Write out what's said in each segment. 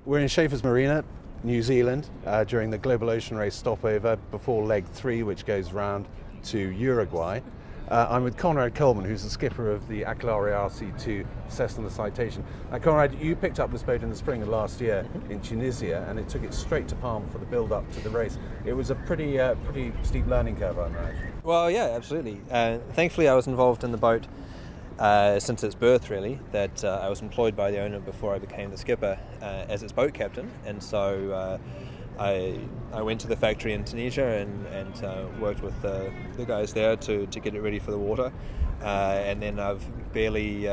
We're in Schaefer's Marina, New Zealand, during the Global Ocean Race stopover before leg 3, which goes round to Uruguay. I'm with Conrad Colman, who's the skipper of the Akilaria RC2 Cessna Citation. Conrad, you picked up this boat in the spring of last year in Tunisia, and it took it straight to Palma for the build-up to the race. It was a pretty steep learning curve, I imagine. Well, yeah, absolutely. Thankfully, I was involved in the boat since its birth, really. That I was employed by the owner before I became the skipper as its boat captain, and so I went to the factory in Tunisia and worked with the guys there to get it ready for the water, and then I've barely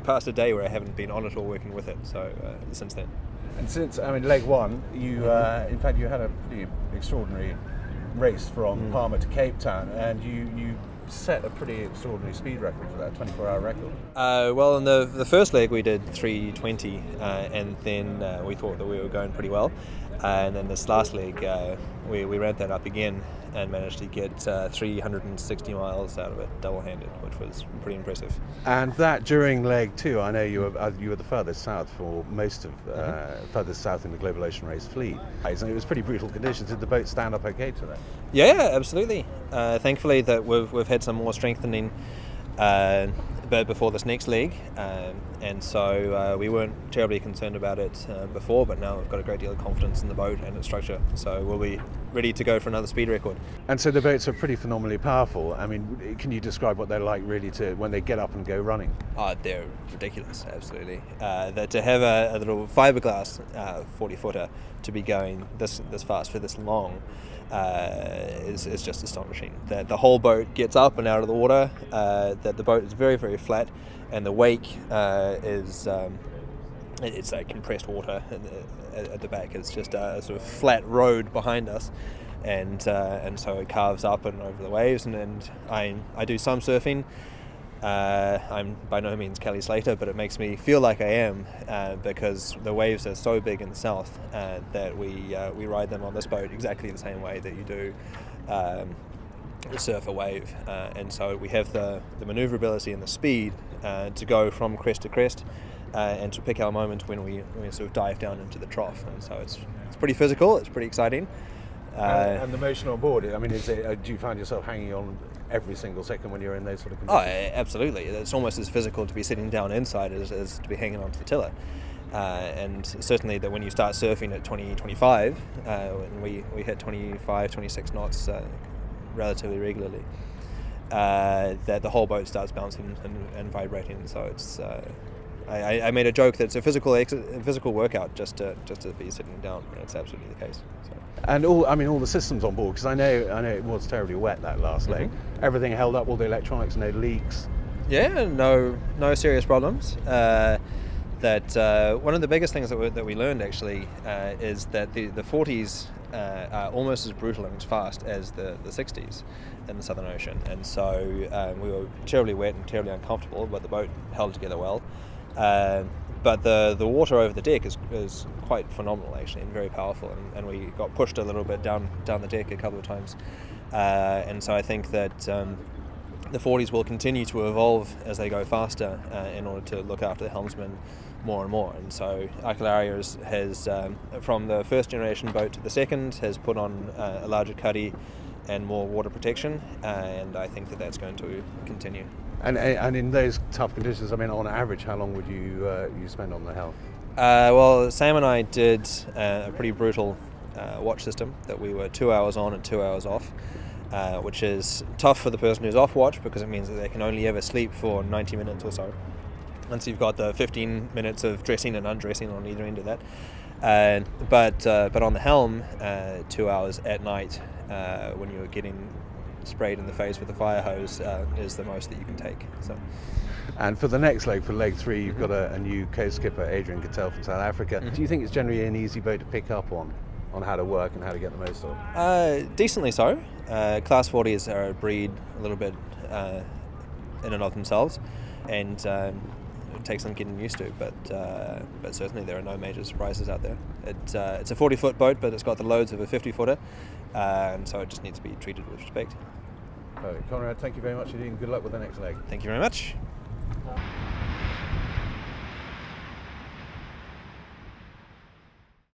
passed a day where I haven't been on it or working with it. So since then. And since leg 1, you in fact you had a pretty extraordinary race from Palma to Cape Town, and you set a pretty extraordinary speed record for that, 24-hour record. Well, in the first leg we did 3:20, and then we thought that we were going pretty well. And then this last leg, we ramped that up again and managed to get 360 miles out of it double-handed, which was pretty impressive. And that during leg 2, I know you were the furthest south for most of furthest south in the Global Ocean Race fleet. And it was pretty brutal conditions. Did the boat stand up okay to that? Yeah, absolutely. Thankfully, that we've had some more strengthening before this next leg, and so we weren't terribly concerned about it before, but now we've got a great deal of confidence in the boat and its structure, so we'll be ready to go for another speed record. And so the boats are pretty phenomenally powerful. I mean, can you describe what they're like really when they get up and go running? Oh, they're ridiculous, absolutely. To have a little fiberglass 40-footer to be going this fast for this long is just astonishing. That the whole boat gets up and out of the water, that the boat is very, very flat, and the wake it's like compressed water at the back. It's just a sort of flat road behind us, and so it carves up and over the waves. And I do some surfing. I'm by no means Kelly Slater, but it makes me feel like I am, because the waves are so big in the south that we ride them on this boat exactly the same way that you do surf a wave, and so we have the manoeuvrability and the speed to go from crest to crest, and to pick our moment when we sort of dive down into the trough. And so it's pretty physical, it's pretty exciting. And the motion on board, I mean, do you find yourself hanging on every single second when you're in those sort of conditions? Oh, absolutely. It's almost as physical to be sitting down inside as to be hanging onto the tiller. And certainly that when you start surfing at 20-25, when we hit 25-26 knots relatively regularly, that the whole boat starts bouncing and vibrating. So it's I made a joke that it's a physical workout just to be sitting down, and it's absolutely the case. So. And all the systems on board, because I know it was terribly wet that last leg. Everything held up, all the electronics, no leaks. Yeah, no serious problems. One of the biggest things that we learned actually is that the 40s are almost as brutal and as fast as the 60s in the Southern Ocean, and so we were terribly wet and terribly uncomfortable, but the boat held together well. But the water over the deck is quite phenomenal actually, and very powerful, and we got pushed a little bit down the deck a couple of times, and so I think that the 40s will continue to evolve as they go faster in order to look after the helmsman more and more. And so Akilaria has from the first generation boat to the second, has put on a larger cuddy and more water protection, and I think that that's going to continue. And in those tough conditions, I mean, on average, how long would you spend on the helm? Well, Sam and I did a pretty brutal watch system that we were 2 hours on and 2 hours off, which is tough for the person who's off watch, because it means that they can only ever sleep for 90 minutes or so. And so you've got the 15 minutes of dressing and undressing on either end of that. But on the helm, 2 hours at night, when you're getting sprayed in the face with a fire hose, is the most that you can take. So. And for the next leg, for leg 3, you've got a new co-skipper, Adrian Cattell from South Africa. Do you think it's generally an easy boat to pick up on how to work and how to get the most of? Decently so. Class 40s are a breed a little bit in and of themselves, and it takes some getting used to, but certainly there are no major surprises out there. It's a 40-foot boat, but it's got the loads of a 50-footer, and so it just needs to be treated with respect. Conrad, thank you very much indeed, and good luck with the next leg. Thank you very much.